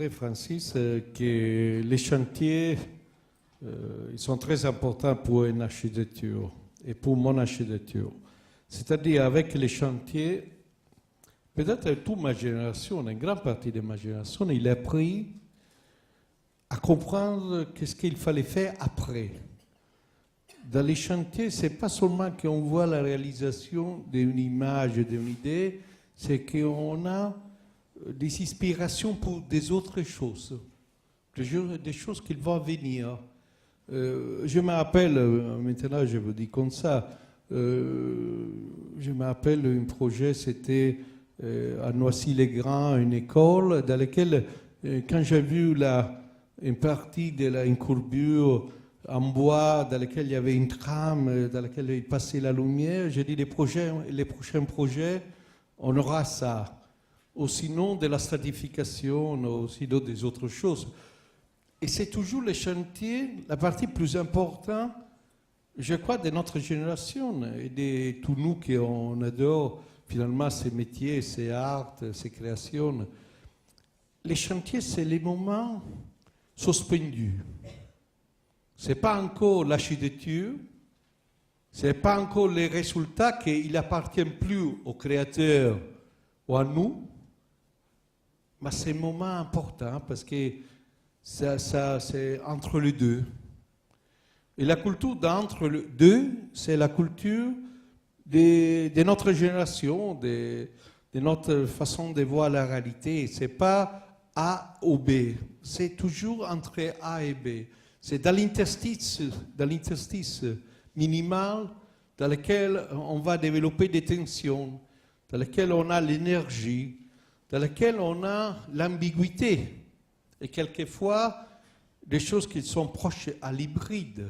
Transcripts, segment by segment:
vrai, Francis, que les chantiers ils sont très importants pour une architecture et pour mon architecture. C'est-à-dire, avec les chantiers, peut-être toute ma génération, une grande partie de ma génération, il a appris à comprendre qu'est-ce qu'il fallait faire après. Dans les chantiers, ce n'est pas seulement qu'on voit la réalisation d'une image, d'une idée, c'est qu'on a des inspirations pour des autres choses, des choses qui vont venir. Je me rappelle, maintenant je vous dis comme ça, je me rappelle un projet, c'était à Noisy-le-Grand, une école dans laquelle, quand j'ai vu une partie une courbure en bois dans laquelle il y avait une trame, dans laquelle il passait la lumière, j'ai dit les prochains projets, on aura ça. Ou sinon de la stratification, ou sinon des autres choses. Et c'est toujours les chantiers, la partie plus importante, je crois, de notre génération et de tous nous qui on adore finalement ces métiers, ces arts, ces créations. Les chantiers, c'est les moments suspendus. Ce n'est pas encore l'architecture, ce n'est pas encore les résultats qu'il n'appartient plus au créateur ou à nous, mais c'est un moment important parce que ça c'est entre les deux. Et la culture d'entre les deux, c'est la culture de notre génération, de notre façon de voir la réalité. Ce n'est pas A ou B, c'est toujours entre A et B. C'est dans l'interstice minimal dans lequel on va développer des tensions, dans lequel on a l'énergie, dans lequel on a l'ambiguïté. Et quelquefois, des choses qui sont proches à l'hybride.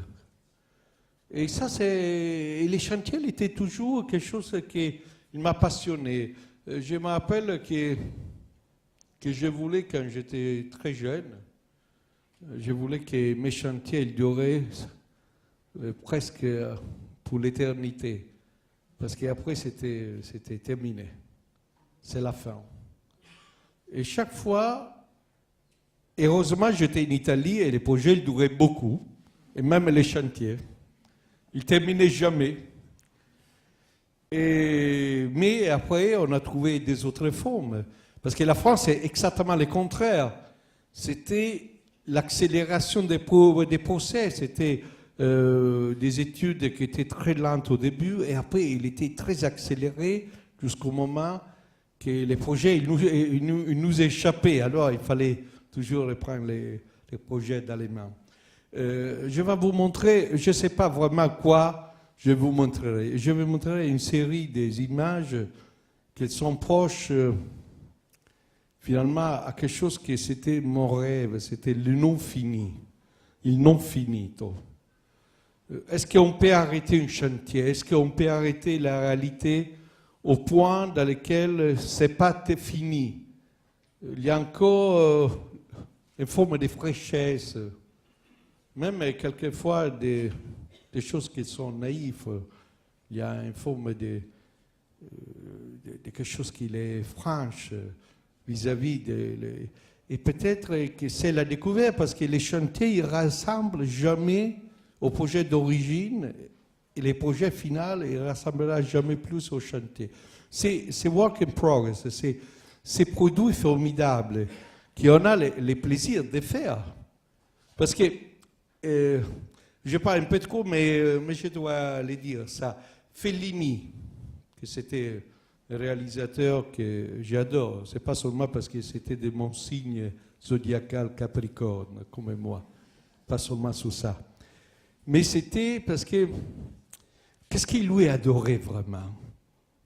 Et ça, et les chantiers étaient toujours quelque chose qui m'a passionné. Je me rappelle que je voulais, quand j'étais très jeune, je voulais que mes chantiers duraient presque pour l'éternité. Parce qu'après, c'était terminé. C'est la fin. Et chaque fois, heureusement, j'étais en Italie et les projets duraient beaucoup, et même les chantiers. Ils ne terminaient jamais. Mais après, on a trouvé des autres formes. Parce que la France, c'est exactement le contraire. C'était l'accélération des procès. C'était des études qui étaient très lentes au début, et après, il était très accéléré jusqu'au moment que les projets ils nous échappaient. Alors, il fallait toujours reprendre les projets dans les mains. Je vais vous montrer, je ne sais pas vraiment quoi je vous montrerai. Je vais vous montrer une série des images qui sont proches, finalement, à quelque chose qui c'était mon rêve, c'était le non fini, il non finito. Est-ce qu'on peut arrêter un chantier? Est-ce qu'on peut arrêter la réalité au point dans lequel ce n'est pas fini? Il y a encore une forme de fraîchesse, même quelquefois des choses qui sont naïves. Il y a une forme de quelque chose qui est franche vis-à-vis et peut-être que c'est la découverte, parce que les chantiers ne rassemblent jamais au projet d'origine, et les projets finaux ne rassembleront jamais plus au chantier. C'est work in progress, c'est produits formidables qu'on a le plaisir de faire. Parce que, je parle un peu de cours, mais je dois le dire ça. Fellini, que c'était un réalisateur que j'adore, c'est pas seulement parce que c'était de mon signe zodiacal Capricorne, comme moi, pas seulement sur ça. Mais c'était parce que, qu'est-ce qu'il lui adorait vraiment?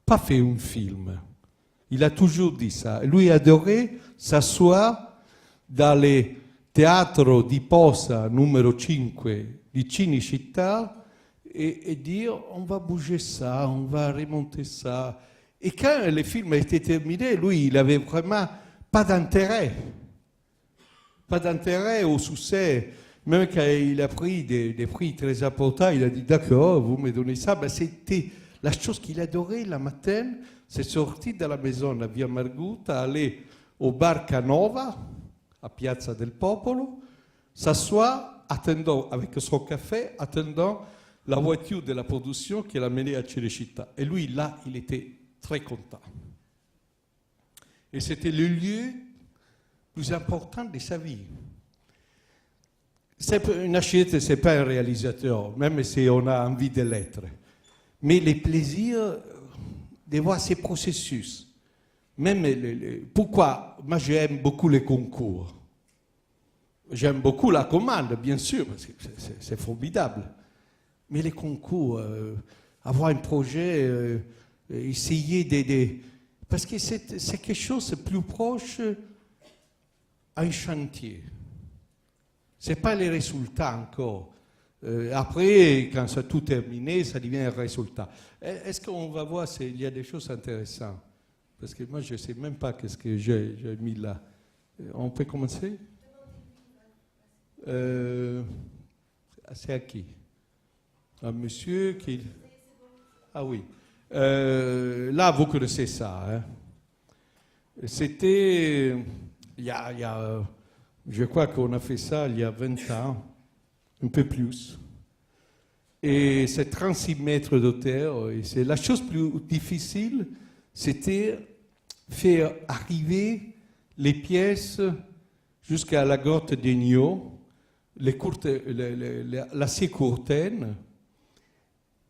Pas fait un film. Il a toujours dit ça. Lui adorait s'asseoir dans les teatro di Posa numéro 5 di Cinecittà et dire on va bouger ça, on va remonter ça. Et quand le film a été terminé, lui, il n'avait vraiment pas d'intérêt. Pas d'intérêt au succès. Même quand il a pris des prix très importants, il a dit d'accord, vous me donnez ça. Ben, c'était la chose qu'il adorait la matin. C'est sorti de la maison, la via Margutta, aller au bar Canova, à Piazza del Popolo, s'assoit, attendant, avec son café, attendant la voiture de la production qui l'amenait à Cinecittà. Et lui, là, il était très content. Et c'était le lieu plus important de sa vie. Un architecte, ce n'est pas un réalisateur, même si on a envie de l'être. Mais les plaisirs de voir ces processus. Même pourquoi moi j'aime beaucoup les concours. J'aime beaucoup la commande, bien sûr, parce que c'est formidable. Mais les concours, avoir un projet, essayer d'aider. Parce que c'est quelque chose de plus proche à un chantier. Ce n'est pas les résultats encore. Après, quand c'est tout terminé, ça devient un résultat. Est-ce qu'on va voir s'il y a des choses intéressantes? Parce que moi, je ne sais même pas qu'est-ce que j'ai mis là. On peut commencer? C'est à qui? Un monsieur qui... Ah oui. Là, vous connaissez ça. Hein? C'était... je crois qu'on a fait ça il y a 20 ans, un peu plus. Et c'est 36 mètres de hauteur. Et c'est la chose plus difficile, c'était faire arriver les pièces jusqu'à la grotte d'Egno, l'acier courtaine,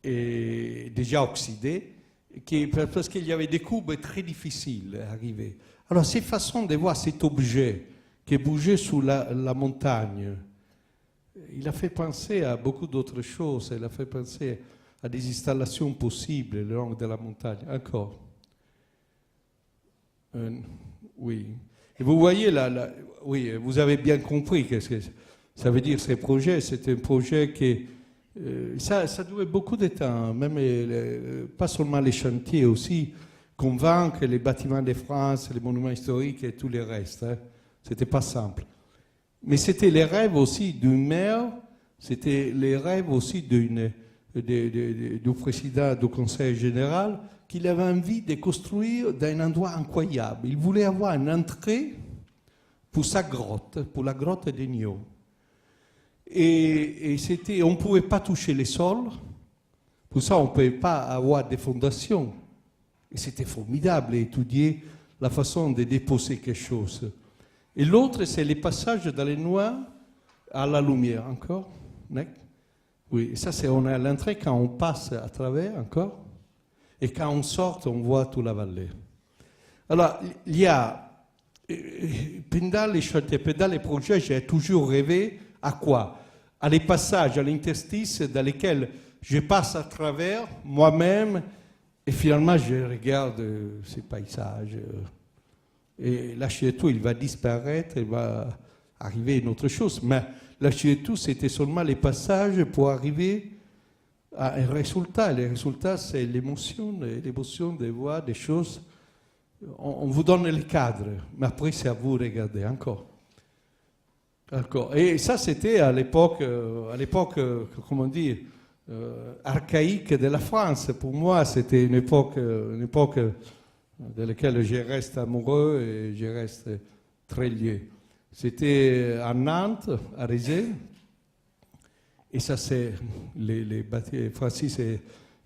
et déjà oxydé, parce qu'il y avait des courbes très difficiles à arriver. Alors, ces façons de voir cet objet qui bougeait sous la montagne, il a fait penser à beaucoup d'autres choses. Il a fait penser à des installations possibles le long de la montagne. Encore. Oui. Et vous voyez là, oui, vous avez bien compris qu'est-ce que ça veut dire ces projets. C'est un projet qui... ça durait beaucoup de temps, même pas seulement les chantiers, aussi convaincre les bâtiments de France, les monuments historiques et tout le reste. Hein. C'était pas simple. Mais c'était les rêves aussi d'une maire, c'était les rêves aussi du président du Conseil général, qu'il avait envie de construire dans un endroit incroyable. Il voulait avoir une entrée pour sa grotte, pour la grotte d'Egno. Et on ne pouvait pas toucher les sols, pour ça on ne pouvait pas avoir des fondations. Et c'était formidable d'étudier la façon de déposer quelque chose. Et l'autre, c'est les passages dans les noirs à la lumière, encore. Oui, ça c'est on est à l'entrée quand on passe à travers, encore. Et quand on sort, on voit toute la vallée. Alors, il y a, pendant les chantiers, pendant les projets, j'ai toujours rêvé à quoi? À les passages, à l'interstice dans lesquels je passe à travers moi-même et finalement je regarde ces paysages. Et l'architecture, il va disparaître, il va arriver une autre chose. Mais l'architecture, c'était seulement les passages pour arriver à un résultat. Le résultat, c'est l'émotion de voir des choses. On vous donne le cadre, mais après, c'est à vous de regarder encore. Et ça, c'était à l'époque, comment dire, archaïque de la France. Pour moi, c'était une époque de laquelle je reste amoureux et je reste très lié. C'était à Nantes, à Rézé, et ça c'est les bâtiments. Francis,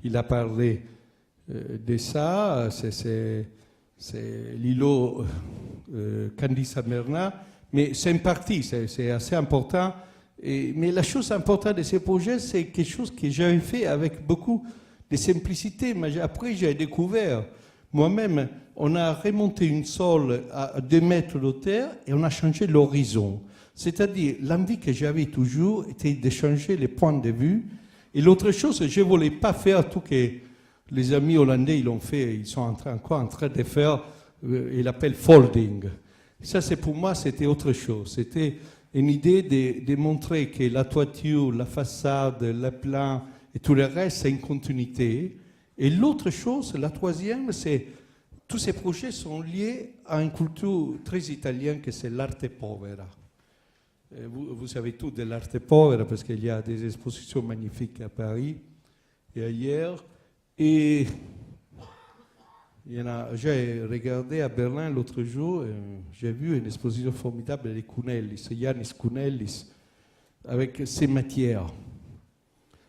il a parlé de ça, c'est l'îlot Candice Merna, mais c'est une partie, c'est assez important. Mais la chose importante de ces projets, c'est quelque chose que j'avais fait avec beaucoup de simplicité, mais après j'ai découvert. Moi-même, on a remonté une sole à 2 mètres de terre et on a changé l'horizon. C'est-à-dire, l'envie que j'avais toujours était de changer les points de vue. Et l'autre chose, je ne voulais pas faire tout que les amis hollandais ils l'ont fait. Ils sont encore en train de faire, ils l'appellent folding. Ça, pour moi, c'était autre chose. C'était une idée de montrer que la toiture, la façade, le plan et tout le reste, c'est une continuité. Et l'autre chose, la troisième, c'est tous ces projets sont liés à une culture très italienne que c'est l'arte povera. Vous savez tout de l'arte povera parce qu'il y a des expositions magnifiques à Paris et ailleurs. Et J'ai regardé à Berlin l'autre jour, j'ai vu une exposition formidable de Cunellis, Yannis Cunellis, avec ses matières.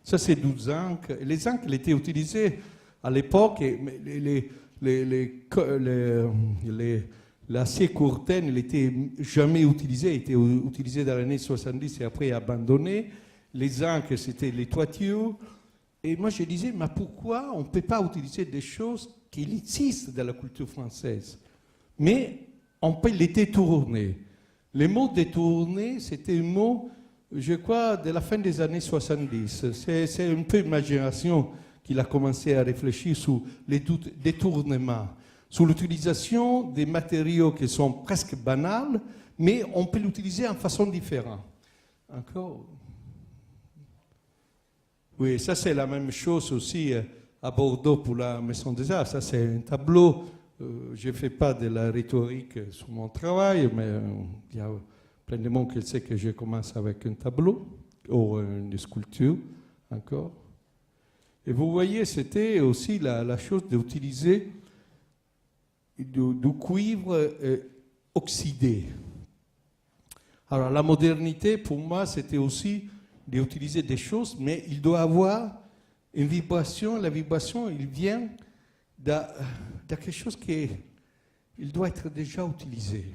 Ça, c'est du zinc. Les zinc, il était utilisé à l'époque, l'acier Courten, il n'était jamais utilisé, il était utilisé dans les années 70 et après abandonné. Les zinc, c'était les toitures. Et moi, je disais, mais pourquoi on ne peut pas utiliser des choses qui existent dans la culture française, mais on peut les détourner. Le mot détourner, c'était un mot, je crois, de la fin des années 70. C'est un peu ma génération qui a commencé à réfléchir sur les détournements, sur l'utilisation des matériaux qui sont presque banals, mais on peut l'utiliser en façon différente. Encore. Oui, ça c'est la même chose aussi à Bordeaux pour la Maison des Arts. Ça c'est un tableau. Je ne fais pas de la rhétorique sur mon travail, mais il y a plein de monde qui sait que je commence avec un tableau ou une sculpture encore. Et vous voyez, c'était aussi la chose d'utiliser du cuivre oxydé. Alors la modernité, pour moi, c'était aussi d'utiliser des choses, mais il doit avoir une vibration. La vibration, il vient de quelque chose qui doit être déjà utilisé.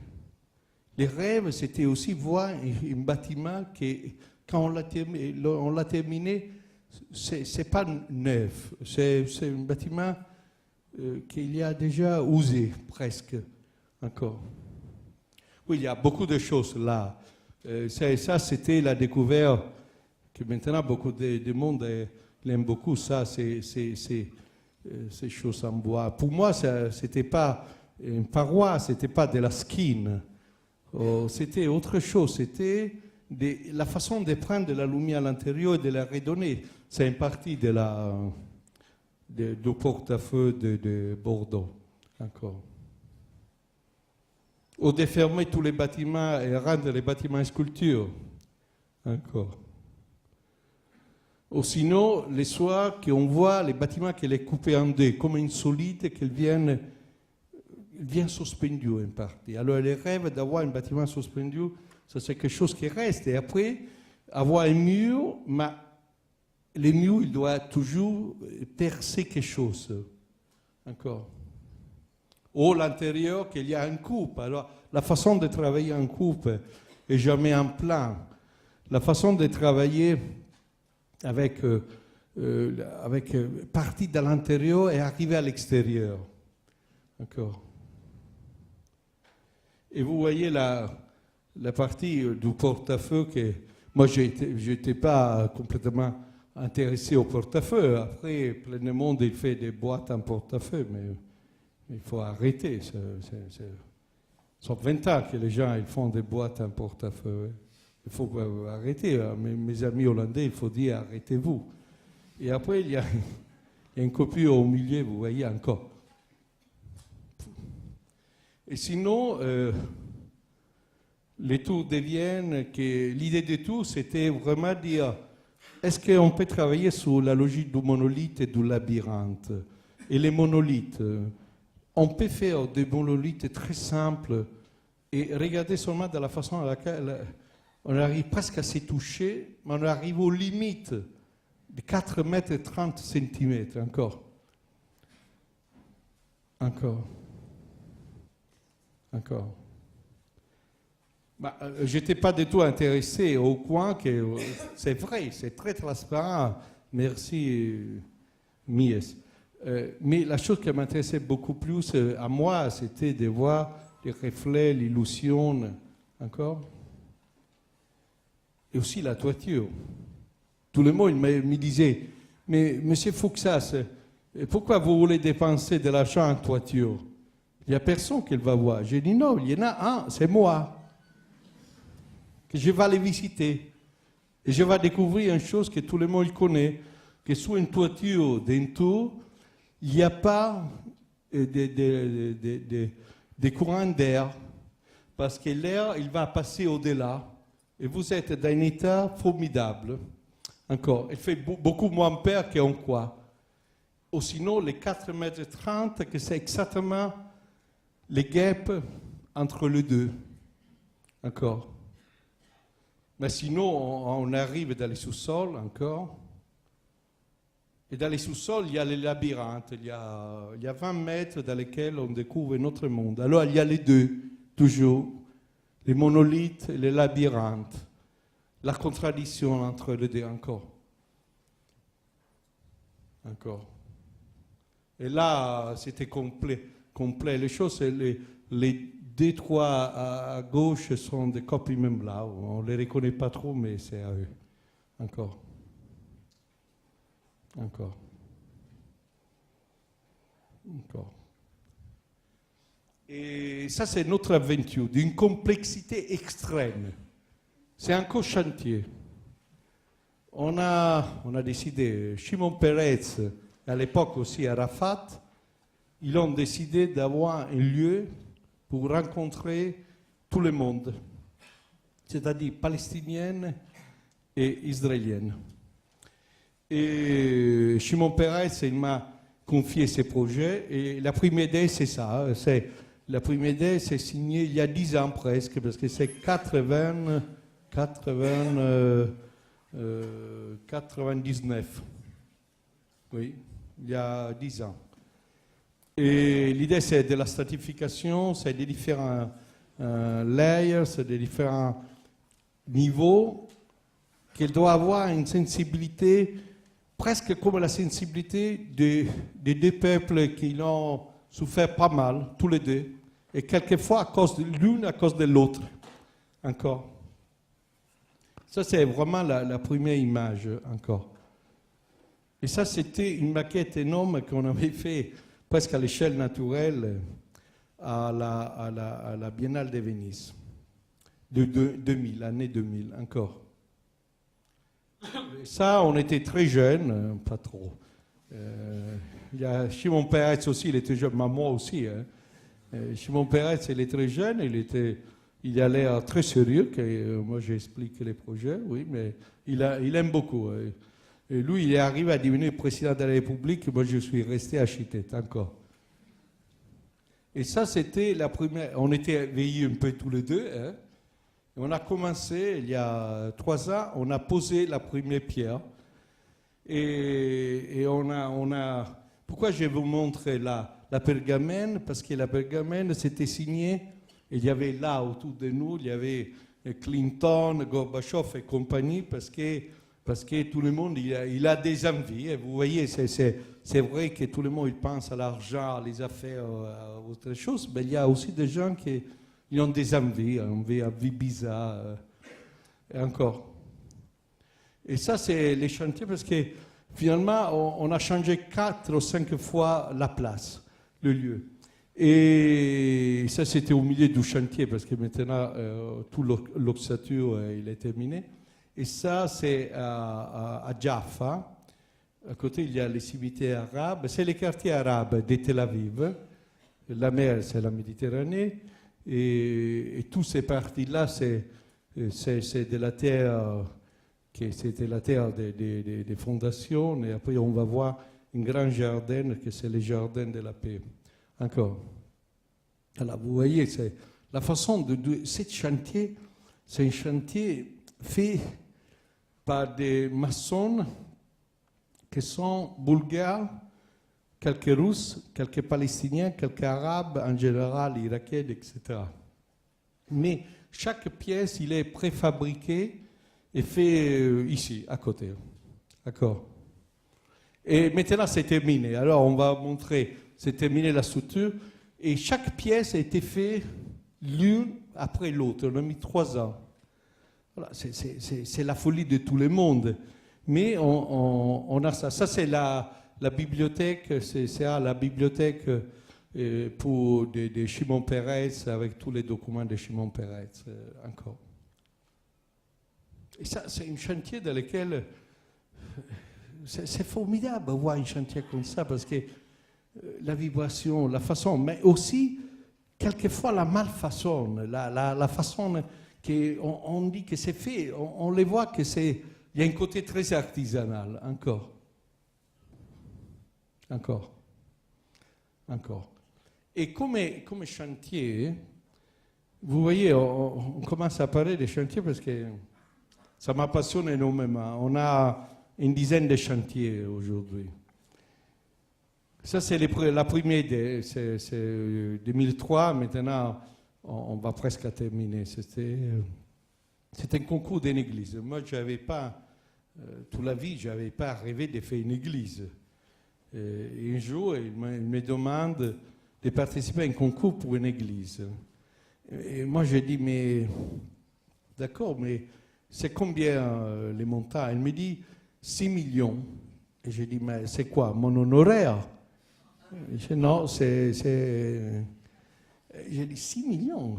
Les rêves, c'était aussi voir un bâtiment qui, quand on l'a terminé, c'est pas neuf. C'est un bâtiment qu'il y a déjà usé, presque, encore. Oui, il y a beaucoup de choses là. Ça, c'était la découverte que maintenant beaucoup de monde l'aime beaucoup, ça, ces choses en bois. Pour moi, ce n'était pas une paroi, ce n'était pas de la skin. C'était autre chose, c'était la façon de prendre de la lumière à l'intérieur et de la redonner. C'est une partie du porte-à-feu de Bordeaux, encore. Ou de fermer tous les bâtiments et rendre les bâtiments sculptures, encore. Ou sinon, les soirs qu'on voit les bâtiments qui sont coupés en deux, comme une solide, qu'ils viennent suspendus en partie. Alors, les rêves d'avoir un bâtiment suspendu, ça c'est quelque chose qui reste. Et après, avoir un mur, mais le mur, il doit toujours percer quelque chose. Encore. Ou l'intérieur, qu'il y a une coupe. Alors, la façon de travailler en coupe est jamais en plan. La façon de travailler avec partie de l'intérieur et arriver à l'extérieur. D'accord. Et vous voyez la partie du porte-à-feu que moi je n'étais pas complètement intéressé au porte-à-feu. Après, plein de monde il fait des boîtes en porte-à-feu, mais il faut arrêter. Ça fait 20 ans que les gens ils font des boîtes en porte-à-feu. Il faut arrêter. Mes amis hollandais, il faut dire arrêtez-vous. Et après, il y a une copie au milieu, vous voyez encore. Et sinon, les tours deviennent que l'idée des tours, c'était vraiment dire est-ce qu'on peut travailler sur la logique du monolithe et du labyrinthe? Et les monolithes, on peut faire des monolithes très simples et regarder seulement de la façon à laquelle on arrive presque à se toucher, mais on arrive aux limites de 4 mètres et 30 centimètres encore. Bah, je n'étais pas du tout intéressé au point que c'est vrai, c'est très transparent. Merci, Mies. Mais la chose qui m'intéressait beaucoup plus à moi, c'était de voir les reflets, l'illusion, encore. Et aussi la toiture. Tout le monde me disait, mais monsieur Fuxas, pourquoi vous voulez dépenser de l'argent en toiture? Il n'y a personne qui va voir. J'ai dit non, il y en a un, c'est moi. Que je vais aller visiter. Et je vais découvrir une chose que tout le monde connaît, que sur une toiture d'un tour, il n'y a pas de courant d'air, parce que l'air, il va passer au-delà. Et vous êtes dans un état formidable. Encore, il fait beaucoup moins peur qu'on croit. ou sinon les 4,30 mètres, que c'est exactement les guêpes entre les deux. D'accord. Mais sinon, on arrive dans les sous-sols encore. Et dans les sous-sols, il y a les labyrinthes. Il y a 20 mètres dans lesquels on découvre notre monde. Alors, il y a les deux, toujours. Les monolithes et les labyrinthes. La contradiction entre les deux encore. Encore. Et là, c'était complet. Les choses, les deux, trois à gauche sont des copies même là. On ne les reconnaît pas trop, mais c'est à eux. Encore. Encore. Et ça, c'est notre aventure, d'une complexité extrême. C'est encore chantier. On a décidé, Shimon Peretz, à l'époque aussi Arafat, ils ont décidé d'avoir un lieu pour rencontrer tout le monde, c'est-à-dire palestinienne et israélienne. Et Shimon Peretz, il m'a confié ses projets, et la première idée, c'est ça. La première idée, c'est signé il y a 10 ans presque, parce que c'est 99. Oui, il y a 10 ans. Et l'idée, c'est de la stratification, c'est des différents layers, c'est des différents niveaux, qu'elle doit avoir une sensibilité presque comme la sensibilité des deux peuples qui l'ont souffert pas mal, tous les deux, et quelquefois à cause de l'une, à cause de l'autre, encore. Ça, c'est vraiment la première image, encore. Et ça, c'était une maquette énorme qu'on avait fait presque à l'échelle naturelle à la Biennale de Venise, de 2000, l'année 2000, encore. Et ça, on était très jeunes, pas trop. Il y a Shimon Peretz aussi, il était jeune, moi aussi. Hein. Shimon Peretz, il est très jeune, il a l'air très sérieux, moi j'explique les projets, oui, mais il aime beaucoup. Et lui, il est arrivé à devenir président de la République, moi je suis resté architecte encore. Et ça, c'était la première, on était veillés un peu tous les deux, hein. On a commencé, il y a 3 ans, on a posé la première pierre. Et on a... Pourquoi je vais vous montrer la pergamène? Parce que la pergamène, c'était signé, il y avait là, autour de nous, il y avait Clinton, Gorbatchev et compagnie, parce que tout le monde, il a des envies. Et vous voyez, c'est vrai que tout le monde, il pense à l'argent, à les affaires, à autre chose, mais il y a aussi des gens qui... Ils ont des envies, une vie bizarre, et encore. Et ça, c'est les chantiers parce que finalement, on a changé 4 ou 5 fois la place, le lieu. Et ça, c'était au milieu du chantier parce que maintenant, tout l'ossature, il est terminé. Et ça, c'est à Jaffa. À côté, il y a les cimetières arabes. C'est les quartiers arabes de Tel Aviv. La mer, c'est la Méditerranée. Et toutes ces parties-là, c'est de la terre, c'était la terre des fondations, et après on va voir un grand jardin, que c'est le jardin de la paix. Encore. Alors vous voyez, c'est la façon de ce chantier, c'est un chantier fait par des maçons qui sont bulgares, quelques Russes, quelques Palestiniens, quelques Arabes, en général Irakiens, etc. Mais chaque pièce, il est préfabriqué et fait ici, à côté. D'accord. Et maintenant, c'est terminé. Alors, on va montrer, c'est terminé la structure. Et chaque pièce a été faite l'une après l'autre. On a mis 3 ans. Voilà, c'est la folie de tout le monde. Mais on a ça. Ça, c'est la bibliothèque, c'est la bibliothèque pour de Shimon Peretz, avec tous les documents de Shimon Peretz, encore. Et ça, c'est un chantier dans lequel c'est formidable de voir un chantier comme ça, parce que la vibration, la façon, mais aussi, quelquefois, la malfaçon, la façon qu'on dit que c'est fait, on les voit que c'est... Il y a un côté très artisanal, encore. Encore. Encore. Et comme chantier, vous voyez, on commence à parler des chantiers parce que ça m'appassionne énormément. On a une dizaine de chantiers aujourd'hui. Ça, c'est la première idée. C'est 2003. Maintenant, on va presque terminer. C'était un concours d'une église. Moi, je n'avais pas, toute la vie, je n'avais pas rêvé de faire une église. Et un jour, il me demande de participer à un concours pour une église. Et moi, j'ai dit, mais d'accord, mais c'est combien les montants? Il me dit 6 millions. Et j'ai dit, mais c'est quoi, mon honoraire? Je dis, non, j'ai dit 6 millions.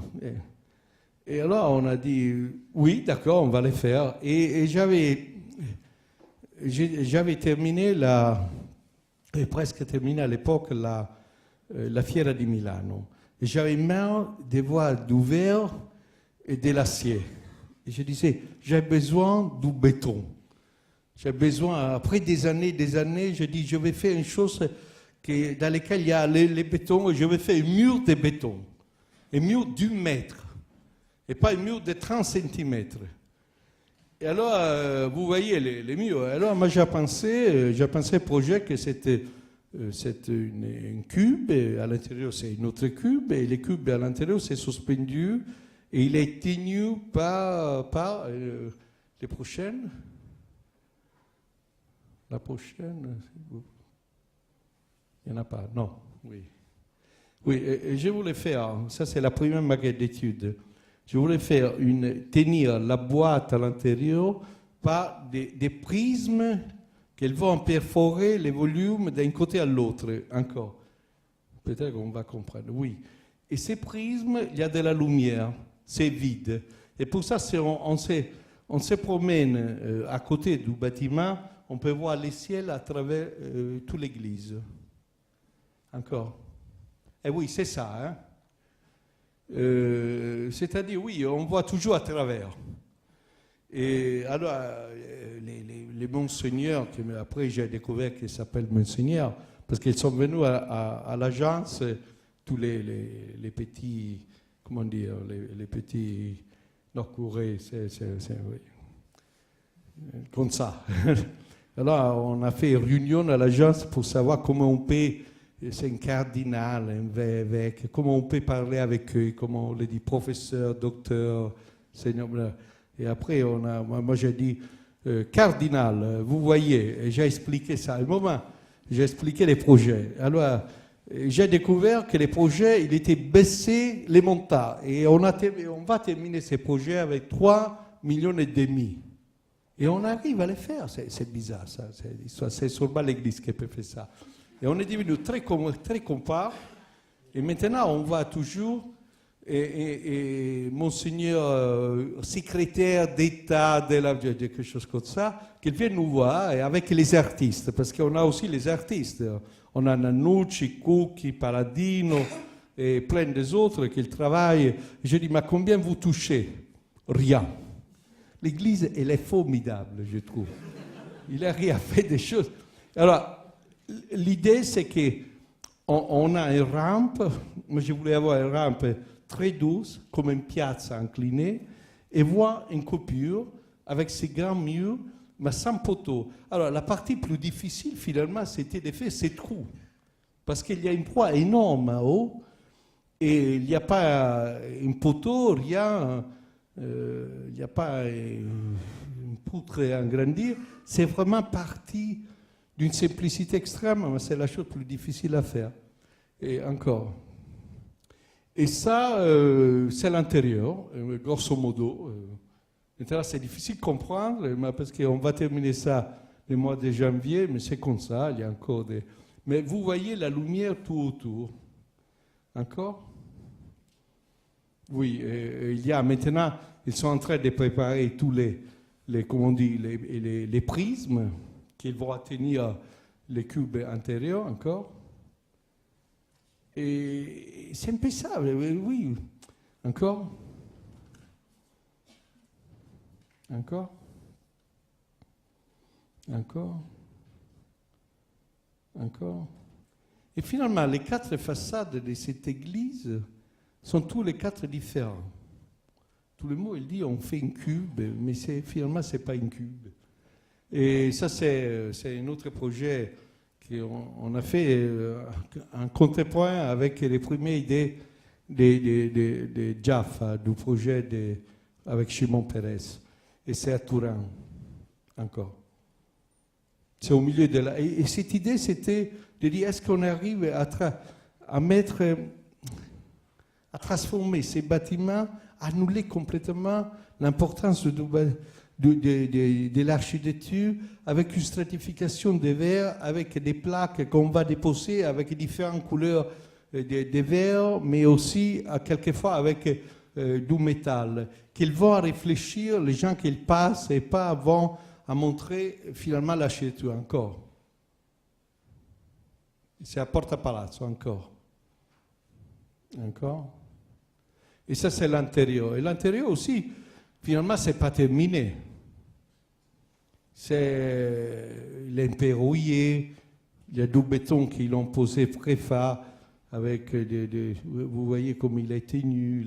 Et alors, on a dit, oui, d'accord, on va les faire. Et j'avais terminé presque terminé à l'époque la Fiera di Milano. Et j'avais marre de voir du verre et de l'acier. Et je disais, j'ai besoin du béton. J'ai besoin, après des années, je dis, je vais faire une chose dans laquelle il y a les bétons, et je vais faire un mur de béton. Un mur d'1 mètre. Et pas un mur de 30 cm. Et alors, vous voyez les murs. Alors, moi, j'ai pensé au projet que c'était un cube, et à l'intérieur, c'est un autre cube, et le cube à l'intérieur, c'est suspendu, et il est tenu par les prochaines. La prochaine, il n'y en a pas, non, oui. Oui, et je voulais faire, ça c'est la première maquette d'étude, je voulais faire tenir la boîte à l'intérieur par des prismes qu'elles vont perforer les volumes d'un côté à l'autre, encore. Peut-être qu'on va comprendre, oui. Et ces prismes, il y a de la lumière, c'est vide. Et pour ça, si on se promène à côté du bâtiment, on peut voir le ciel à travers toute l'église. Encore. Et oui, c'est ça. Hein? C'est-à-dire, oui, on voit toujours à travers. Et alors, les monseigneurs, que après j'ai découvert qu'ils s'appellent monseigneurs, parce qu'ils sont venus à l'agence, tous les petits, comment dire, les petits nord-coréens, oui, comme ça. Alors, on a fait une réunion à l'agence pour savoir comment on peut, c'est un cardinal, un évêque, comment on peut parler avec eux, comment on les dit, professeur, docteur, seigneur. Et après, moi j'ai dit, cardinal, vous voyez, et j'ai expliqué ça. À un moment, j'ai expliqué les projets. Alors, j'ai découvert que les projets, il était baissé les montants. Et on va terminer ces projets avec 3,5 millions. Et on arrive à les faire. C'est bizarre, ça. C'est seulement l'Église qui peut faire ça. Et on est devenu très compare. Et maintenant, on va toujours... Et Monseigneur secrétaire d'État quelque chose comme ça, qu'il vient nous voir et avec les artistes, parce qu'on a aussi les artistes. On a Nanucci, Cucchi, Paladino et plein des autres qui travaillent. Je dis, mais combien vous touchez? Rien. L'Église, elle est formidable, je trouve. Il a rien fait des choses. Alors, l'idée, c'est qu'on a une rampe. Moi, je voulais avoir une rampe très douce, comme une piazza inclinée, et voir une coupure avec ces grands murs, mais sans poteau. Alors, la partie plus difficile, finalement, c'était de faire ces trous. Parce qu'il y a une proie énorme en haut, et il n'y a pas un poteau, rien, il n'y a pas une poutre à agrandir. C'est vraiment parti d'une simplicité extrême, mais c'est la chose plus difficile à faire. Et encore. Et ça, c'est l'intérieur, grosso modo. Maintenant, c'est difficile de comprendre, parce qu'on va terminer ça le mois de janvier, mais c'est comme ça, il y a encore des... Mais vous voyez la lumière tout autour. Encore? Oui, il y a maintenant, ils sont en train de préparer tous comment on dit, les prismes qui vont atteindre les cubes intérieurs encore. Et c'est un peu ça, oui. Encore? Encore? Encore? Encore. Et finalement, les 4 façades de cette église sont tous les 4 différents. Tout le monde, il dit, on fait un cube, mais finalement, ce n'est pas un cube. Et ça, c'est un autre projet qu'on a fait en contemporain avec les premières idées de Jaffa, du projet avec Shimon Peres. Et c'est à Turin, encore. C'est au milieu de la... Et cette idée, c'était de dire, est-ce qu'on arrive à transformer ces bâtiments, à annuler complètement l'importance de l'architecture avec une stratification des verres, avec des plaques qu'on va déposer avec différentes couleurs de verre, mais aussi quelquefois avec du métal, qu'ils vont réfléchir, les gens qui passent et pas vont à montrer finalement l'architecture encore. C'est à Porta Palazzo encore. Encore. Et ça, c'est l'intérieur. Et l'intérieur aussi, finalement, ce n'est pas terminé. Il est un peu rouillé. Il y a du béton qu'ils l'ont posé préfa avec vous voyez comme il est tenu,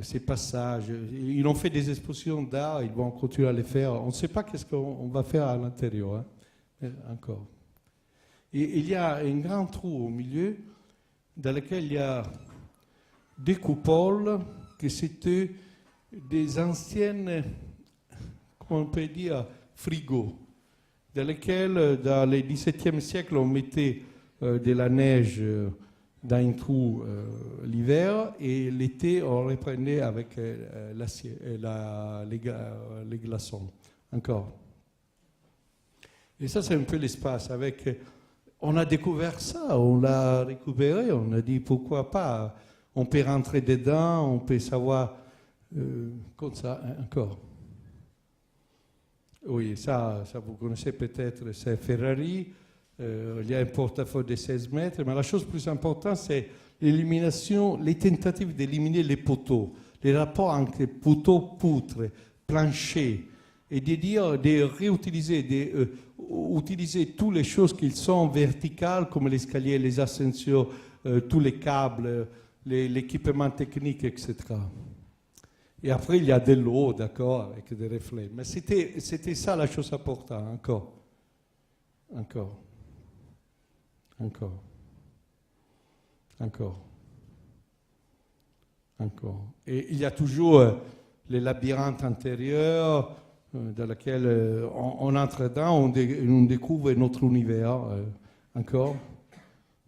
ces passages. Ils ont fait des expositions d'art, ils vont continuer à les faire. On ne sait pas qu'est-ce qu'on va faire à l'intérieur, hein, encore. Et il y a un grand trou au milieu dans lequel il y a des coupoles que c'était des anciennes, comment on peut dire, frigos, dans lesquels, dans le XVIIe siècle, on mettait de la neige dans un trou l'hiver et l'été, on reprenait avec les glaçons. Encore. Et ça, c'est un peu l'espace. On a découvert ça, on l'a récupéré, on a dit pourquoi pas. On peut rentrer dedans, on peut savoir comme ça, hein, encore. Oui, ça vous connaissez peut-être, c'est Ferrari. Il y a un portefeuille de 16 mètres, mais la chose plus importante, c'est l'élimination, les tentatives d'éliminer les poteaux, les rapports entre poteaux, poutres, planchers, et de réutiliser, utiliser toutes les choses qui sont verticales, comme l'escalier, les ascenseurs, tous les câbles, l'équipement technique, etc. Et après, il y a de l'eau, d'accord, avec des reflets. Mais c'était ça la chose importante, encore. Encore. Encore. Encore. Encore. Et il y a toujours les labyrinthes intérieurs dans lesquels on entre dedans, on découvre notre univers, encore,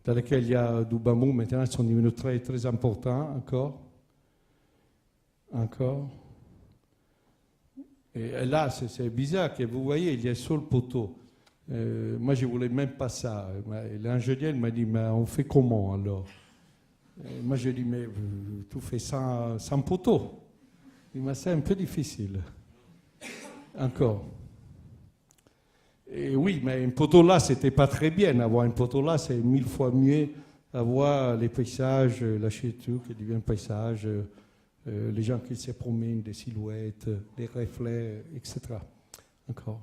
dans lequel il y a du bambou, maintenant ils sont devenus très, très importants, encore. Encore. Et là, c'est bizarre que vous voyez, il y a sur le poteau. Moi, je ne voulais même pas ça. L'ingénieur m'a dit, mais on fait comment alors? Moi, je dis, mais tu fais sans poteau. Il m'a dit, c'est un peu difficile. Encore. Et oui, mais un poteau là, c'était pas très bien. Avoir un poteau là, c'est 1000 fois mieux avoir les paysages, l'architecture qui devient paysage, les gens qui se promènent, des silhouettes, des reflets, etc. Encore.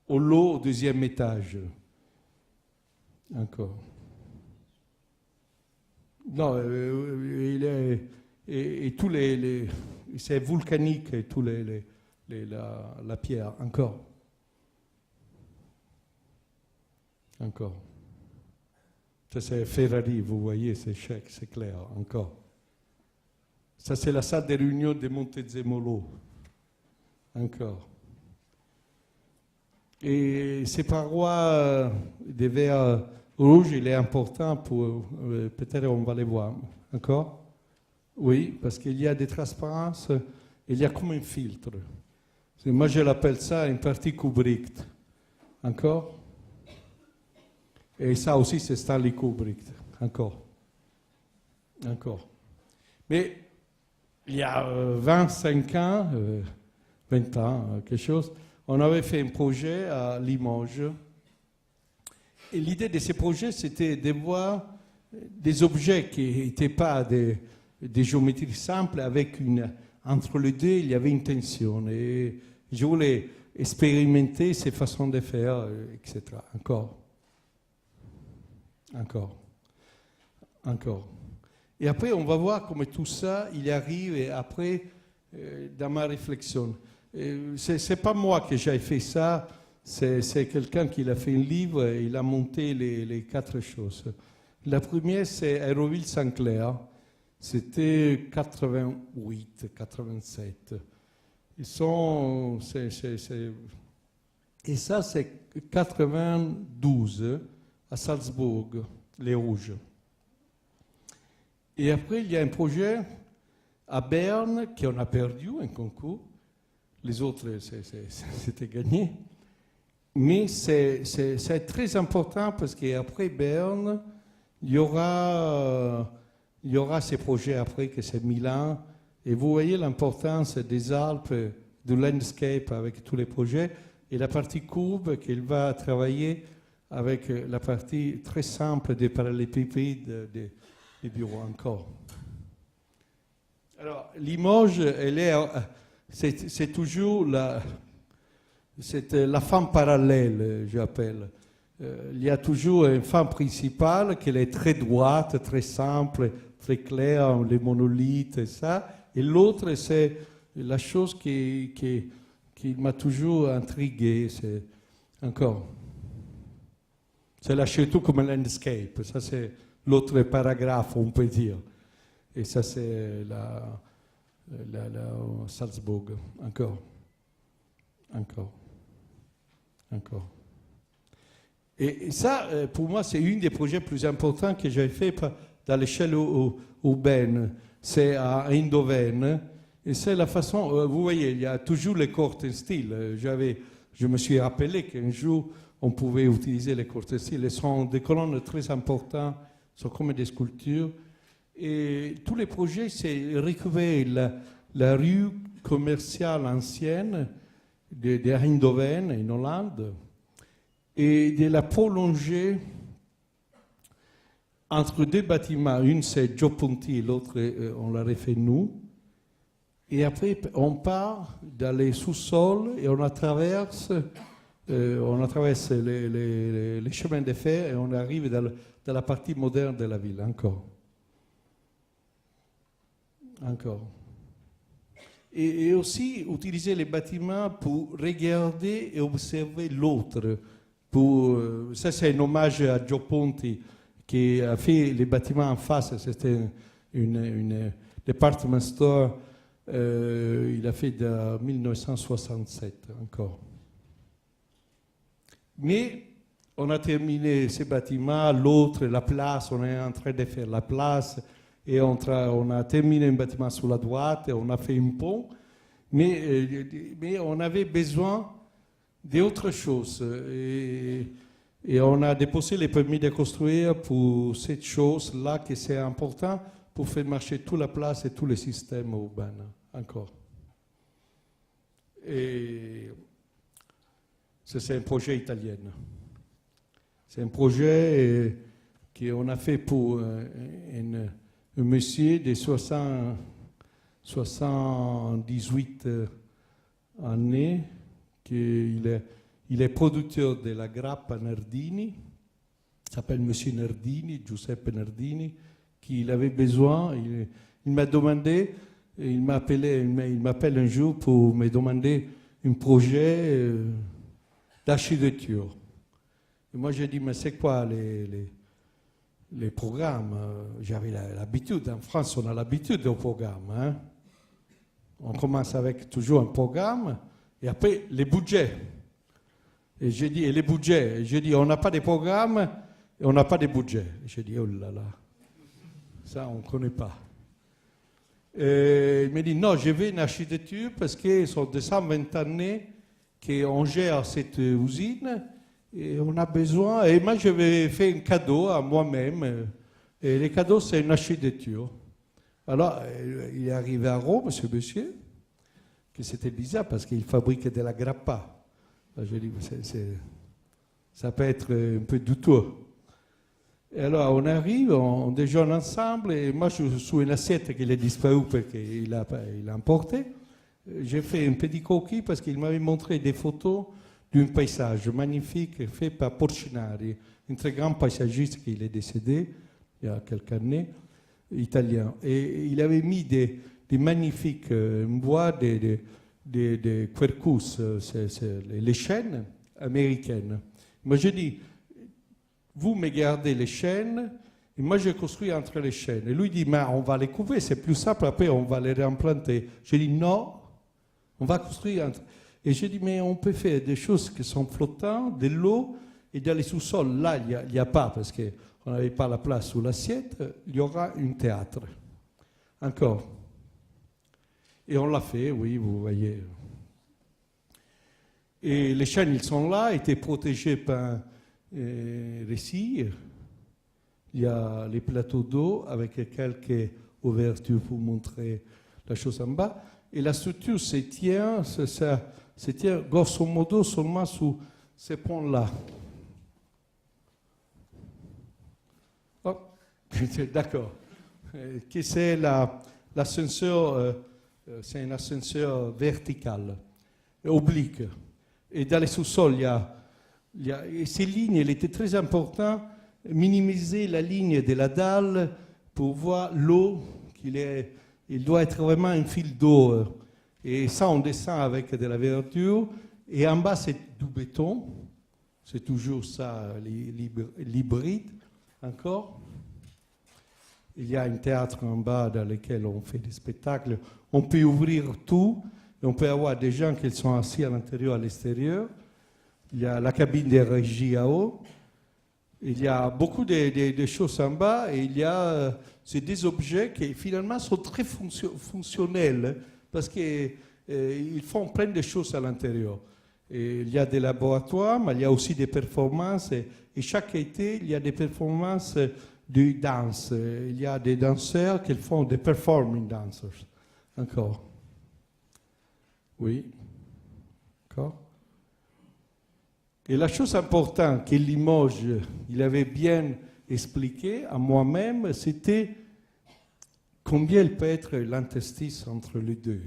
Au lot, au deuxième étage. Encore. Non, il est, et tous c'est volcanique, et tous la pierre, encore. Encore. Ça, c'est Ferrari, vous voyez, c'est chèque, c'est clair, encore. Ça, c'est la salle de réunion de Montezemolo. Encore. Et ces parois de verre rouge, il est important pour... peut-être on va les voir. Encore? Oui, parce qu'il y a des transparences, il y a comme un filtre. Moi, je l'appelle ça une partie Kubrick. Encore? Et ça aussi, c'est Stanley Kubrick. Encore. Encore. Mais il y a 25 ans, 20 ans, quelque chose, on avait fait un projet à Limoges. Et l'idée de ce projet, c'était de voir des objets qui n'étaient pas des géométries simples avec entre les deux, il y avait une tension. Et je voulais expérimenter ces façons de faire, etc. Encore. Et après, on va voir comment tout ça, il arrive, et après, dans ma réflexion. C'est pas moi que j'ai fait ça, c'est quelqu'un qui a fait un livre et il a monté les 4 choses. La première, c'est Aéroville-Saint-Clair. C'était 88, 87. Et ça, c'est 92 à Salzbourg, les Rouges. Et après, il y a un projet à Berne qu'on a perdu, un concours. Les autres, c'était gagné. Mais c'est très important parce qu'après Berne, il y aura ces projets après que c'est Milan. Et vous voyez l'importance des Alpes, du landscape avec tous les projets. Et la partie courbe qu'il va travailler avec la partie très simple des parallélépipèdes des bureaux encore. Alors, Limoges, c'est toujours la femme parallèle, j'appelle. Il y a toujours une femme principale qui est très droite, très simple, très claire, les monolithes et ça. Et l'autre, c'est la chose qui m'a toujours intrigué. C'est la château comme un landscape. Ça, c'est l'autre paragraphe, on peut dire. Et ça, c'est la Salzbourg. Encore. Et ça, pour moi, c'est un des projets plus importants que j'ai fait dans l'échelle urbaine. C'est à Eindhoven. Et c'est la façon, vous voyez, il y a toujours les cortes style. Je me suis rappelé qu'un jour, on pouvait utiliser les cortes style. Elles sont des colonnes très importantes, sont comme des sculptures. Et tous les projets, c'est récupérer la rue commerciale ancienne de Eindhoven, en Hollande, et de la prolonger entre 2 bâtiments. Une, c'est Joe Ponti, et l'autre, on l'a refait nous. Et après, on part dans les sous-sols et on traverse les chemins de fer et on arrive dans la partie moderne de la ville, encore. Et aussi utiliser les bâtiments pour regarder et observer l'autre. Ça, c'est un hommage à Joe Ponti qui a fait les bâtiments en face. C'était une department store. Il a fait de 1967 encore. Mais on a terminé ces bâtiments, l'autre, la place, on est en train de faire la place. Et on a terminé un bâtiment sur la droite, et on a fait un pont, mais on avait besoin d'autre chose. Et on a déposé les permis de construire pour cette chose-là, que c'est important pour faire marcher toute la place et tous les systèmes urbains. Encore. Et c'est un projet italien. C'est un projet qu'on a fait pour un monsieur de 78 années, il est producteur de la grappa Nardini, il s'appelle monsieur Nardini, Giuseppe Nardini, qu'il avait besoin, il m'a demandé, il m'appelle un jour pour me demander un projet d'architecture. Et moi j'ai dit, mais c'est quoi les programmes? J'avais l'habitude, en France on a l'habitude au programme. Hein? On commence avec toujours un programme et après les budgets. Et j'ai dit, et les budgets? J'ai dit, on n'a pas de programme et on n'a pas de budget. J'ai dit, oh là là, ça on ne connaît pas. Et il m'a dit, non, je veux une architecture parce que sont 220 années qu'on gère cette usine. Et on a besoin, et moi je vais faire un cadeau à moi-même, et le cadeau c'est une architecture. Alors il est arrivé à Rome, ce monsieur, que c'était bizarre parce qu'il fabriquait de la grappa. Alors, je dis, ça peut être un peu douteux. Et alors on arrive, on déjeune ensemble, et moi je suis une assiette qui est disparue parce qu'il a emporté. J'ai fait un petit croquis parce qu'il m'avait montré des photos d'un paysage magnifique fait par Porcinari, un très grand paysagiste qui est décédé il y a quelques années, italien. Et il avait mis des magnifiques bois, des quercus, c'est les chênes américaines. Moi je dis, vous me gardez les chênes, et moi je construis entre les chênes. Et lui dit, mais on va les couper, c'est plus simple, après on va les réimplanter. Je dis, non, on va construire entre... Et je dis, mais on peut faire des choses qui sont flottantes, de l'eau, et dans les sous-sols, là, il n'y a pas, parce qu'on n'avait pas la place sous l'assiette, il y aura un théâtre. Encore. Et on l'a fait, oui, vous voyez. Et les chênes, ils sont là, étaient protégés par récits. Il y a les plateaux d'eau avec quelques ouvertures pour montrer la chose en bas. Et la structure se tient grosso modo seulement sous ces ponts-là. Oh, d'accord. Que c'est l'ascenseur, c'est un ascenseur vertical, oblique. Et dans les sous-sols, et ces lignes, il était très important minimiser la ligne de la dalle pour voir l'eau, il doit être vraiment un fil d'eau. Et ça, on descend avec de la verdure. Et en bas, c'est du béton. C'est toujours ça, l'hybride, encore. Il y a un théâtre en bas dans lequel on fait des spectacles. On peut ouvrir tout. Et on peut avoir des gens qui sont assis à l'intérieur, à l'extérieur. Il y a la cabine de régie à eau. Il y a beaucoup de choses en bas. Et il y a des objets qui finalement sont très fonctionnels parce qu'ils font plein de choses à l'intérieur. Et il y a des laboratoires, mais il y a aussi des performances. Et chaque été, il y a des performances de danse. Il y a des danseurs qui font des performing dancers. Encore. Oui. Encore. Et la chose importante que Limoges, il avait bien expliqué à moi-même, c'était combien il peut être l'interstice entre les deux.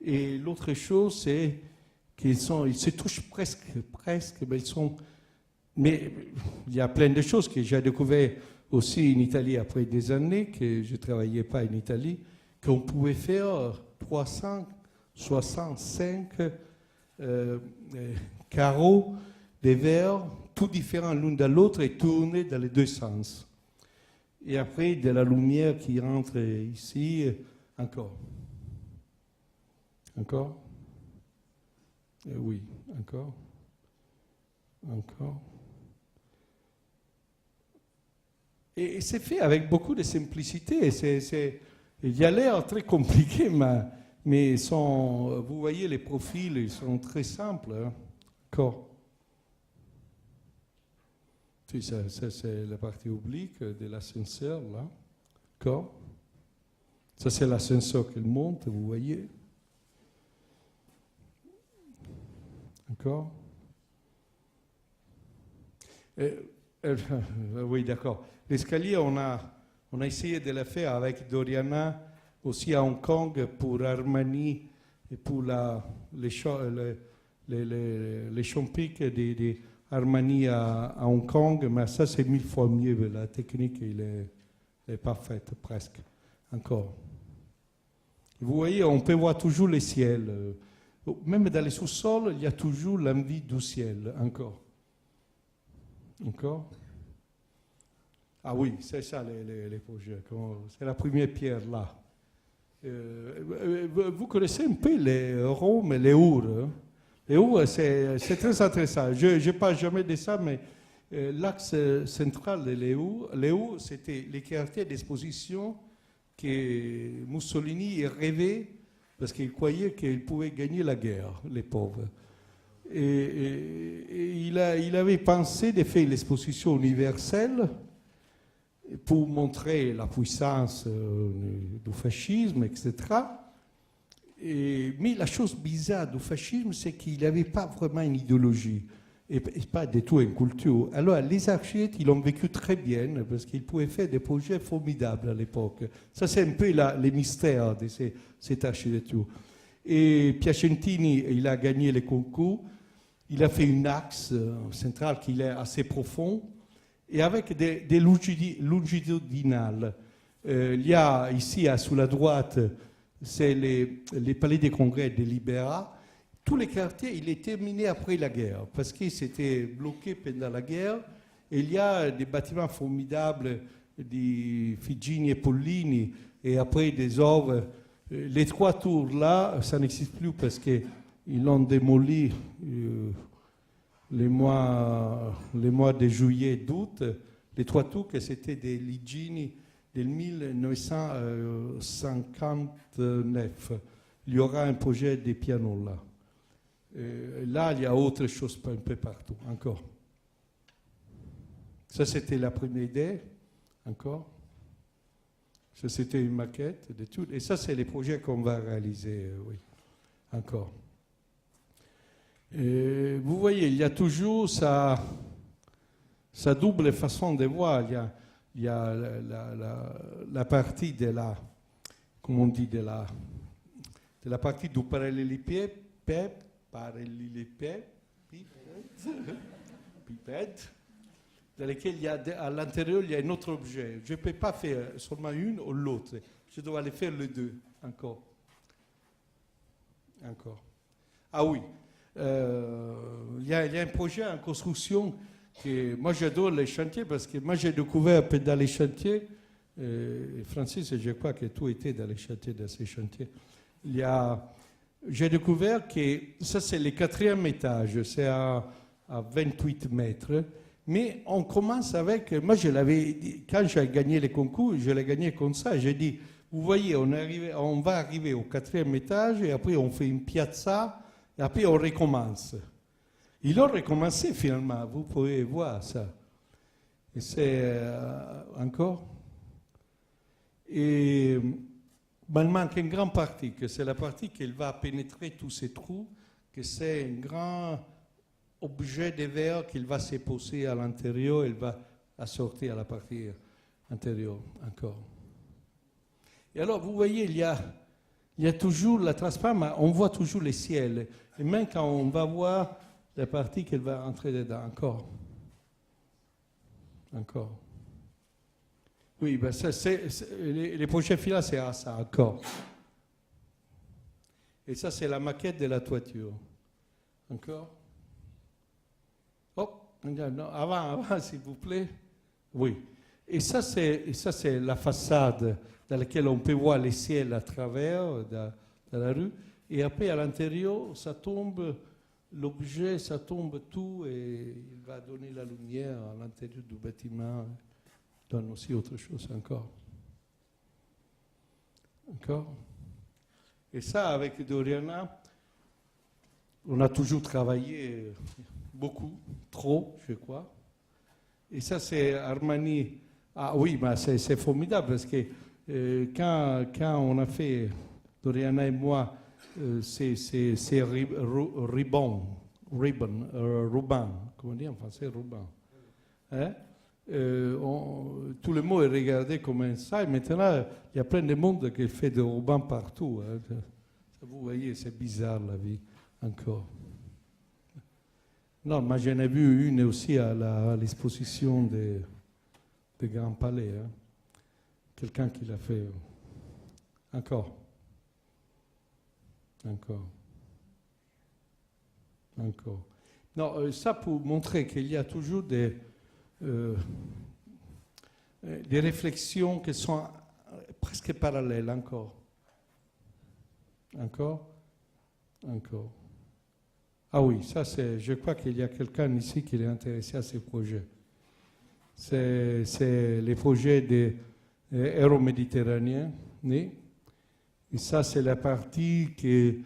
Et l'autre chose, c'est qu'ils se touchent presque, mais il y a plein de choses que j'ai découvert aussi en Italie après des années que je ne travaillais pas en Italie, qu'on pouvait faire 365 carreaux de verre, tout différents l'un de l'autre et tournés dans les deux sens. Et après, de la lumière qui rentre ici, encore. Encore? Oui, encore. Encore. Et c'est fait avec beaucoup de simplicité. Il a l'air très compliqué, mais vous voyez, les profils, ils sont très simples. Hein? Encore. Ça, c'est la partie oblique de l'ascenseur, là. Encore. Ça, c'est l'ascenseur qui monte, vous voyez. Encore. Oui, d'accord. L'escalier, on a essayé de le faire avec Doriana aussi à Hong Kong pour Armani et pour les champiques d'Armani à Hong Kong, mais ça c'est 1000 fois mieux. La technique est parfaite, presque. Encore. Vous voyez, on peut voir toujours le ciel. Même dans les sous-sols, il y a toujours l'envie du ciel. Encore. Encore. Ah oui, c'est ça les projets. C'est la première pierre là. Vous connaissez un peu les Roms et les Our. Hein? Les Our, c'est très intéressant. Je ne parle jamais de ça, mais l'axe central de les Our, c'était les quartiers d'exposition que Mussolini rêvait parce qu'il croyait qu'il pouvait gagner la guerre, les pauvres. Et il avait pensé de faire l'exposition universelle pour montrer la puissance du fascisme, etc. Mais la chose bizarre du fascisme, c'est qu'il n'avait pas vraiment une idéologie. et pas du tout une culture. Alors, les architectes, ils l'ont vécu très bien parce qu'ils pouvaient faire des projets formidables à l'époque. Ça, c'est un peu les mystères de cette architecture. Et Piacentini, il a gagné les concours. Il a fait une axe centrale qui est assez profond et avec des longitudinales. Il y a ici, sous la droite, c'est les palais des congrès de Libera. Tous les quartiers, il est terminé après la guerre, parce qu'ils s'étaient bloqués pendant la guerre. Et il y a des bâtiments formidables de Figini et Pollini, et après des œuvres. Les 3 tours là, ça n'existe plus parce qu'ils l'ont démoli les mois de juillet et d'août. Les 3 tours, que c'était des Ligini de 1959. Il y aura un projet de piano là. Là, il y a autre chose un peu partout, encore. Ça, c'était la première idée, encore. Ça, c'était une maquette d'études. Et ça, c'est les projets qu'on va réaliser, oui, encore. Et vous voyez, il y a toujours sa double façon de voir. Il y a la partie de la, comment on dit, de la partie du parallélépipède, dans lequel il y a à l'intérieur il y a un autre objet. Je ne peux pas faire seulement une ou l'autre. Je dois les faire les deux. Encore. Ah oui. Il y a un projet en construction que moi j'adore les chantiers parce que moi j'ai découvert dans les chantiers, Francis, je crois que tout était dans les chantiers, dans ces chantiers. J'ai découvert que ça c'est le 4e étage, c'est à 28 mètres. Mais on commence avec, moi je l'avais dit, quand j'ai gagné les concours, je l'ai gagné comme ça. J'ai dit, vous voyez, on va arriver au 4e étage et après on fait une piazza et après on recommence. Ils ont recommencé finalement, vous pouvez voir ça. Et c'est encore. Et ben, il manque une grande partie, que c'est la partie qui va pénétrer tous ces trous, que c'est un grand objet de verre qu'il va se poser à l'intérieur, il va sortir à la partie intérieure encore. Et alors, vous voyez, il y a toujours la transparence, mais on voit toujours le ciel. Et même quand on va voir la partie qu'elle va entrer dedans, encore. Oui, ben ça, les projets finaux, c'est à ça, encore. Et ça, c'est la maquette de la toiture. Encore. Oh, non, avant, s'il vous plaît. Oui. Et ça, c'est la façade dans laquelle on peut voir les ciels à travers, dans la rue. Et après, à l'intérieur, ça tombe, l'objet, ça tombe tout, et il va donner la lumière à l'intérieur du bâtiment. Donne aussi autre chose encore. Et ça, avec Doriana, on a toujours travaillé beaucoup, trop, je crois. Et ça, c'est Armani. Ah oui, mais c'est formidable parce que quand on a fait, Doriana et moi, c'est ruban, comment on dit en français, ruban. Hein? Tout le monde est regardé comme ça, et maintenant, il y a plein de monde qui fait des rubans partout. Hein. Vous voyez, c'est bizarre la vie, encore. Non, moi j'en ai vu une aussi à l'exposition des Grands Palais. Hein. Quelqu'un qui l'a fait. Encore. Non, ça pour montrer qu'il y a toujours des réflexions qui sont presque parallèles, encore. Ah oui, ça c'est, je crois qu'il y a quelqu'un ici qui est intéressé à ces projets. C'est les projets des euro-méditerranéens. Et ça c'est la partie qu'il